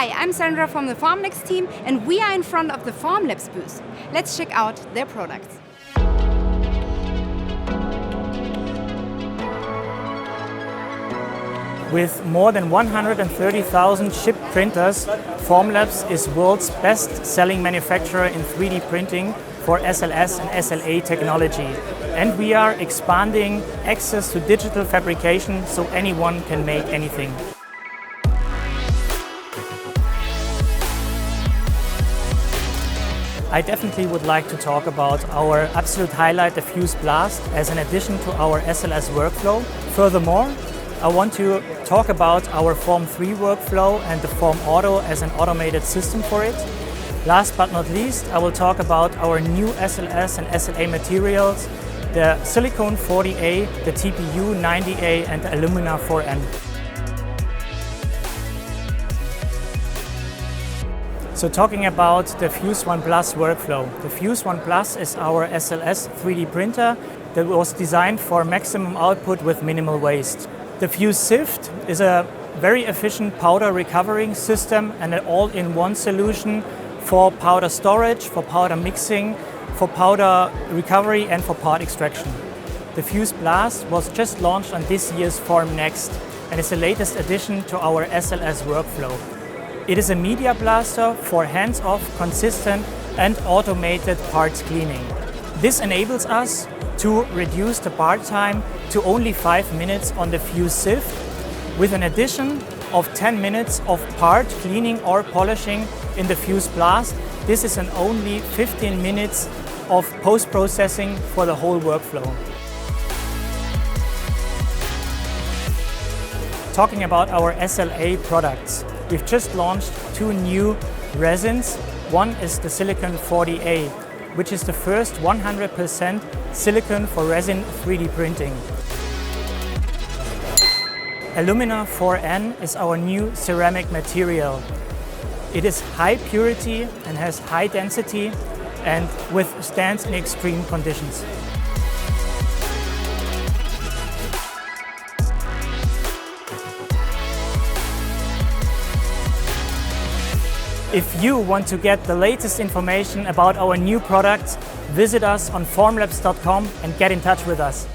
Hi, I'm Sandra from the Formlabs team, and we are in front of the Formlabs booth. Let's check out their products. With more than 130,000 shipped printers, Formlabs is world's best-selling manufacturer in 3D printing for SLS and SLA technology. And we are expanding access to digital fabrication so anyone can make anything. I definitely would like to talk about our absolute highlight, the Fuse Blast, as an addition to our SLS workflow. Furthermore, I want to talk about our Form 3 workflow and the Form Auto as an automated system for it. Last but not least, I will talk about our new SLS and SLA materials, the Silicone 40A, the TPU 90A and the Alumina 4N. So talking about the Fuse One Plus workflow. The Fuse One Plus is our SLS 3D printer that was designed for maximum output with minimal waste. The Fuse Sift is a very efficient powder recovering system and an all-in-one solution for powder storage, for powder mixing, for powder recovery and for part extraction. The Fuse Blast was just launched on this year's Form Next and is the latest addition to our SLS workflow. It is a media blaster for hands-off, consistent and automated parts cleaning. This enables us to reduce the part time to only 5 minutes on the Fuse Sift, with an addition of 10 minutes of part cleaning or polishing in the Fuse Blast. This is an only 15 minutes of post-processing for the whole workflow. Talking about our SLA products, we've just launched 2 new resins. One is the Silicone 40A, which is the first 100% silicone for resin 3D printing. Alumina 4N is our new ceramic material. It is high purity and has high density and withstands in extreme conditions. If you want to get the latest information about our new products, visit us on formlabs.com and get in touch with us.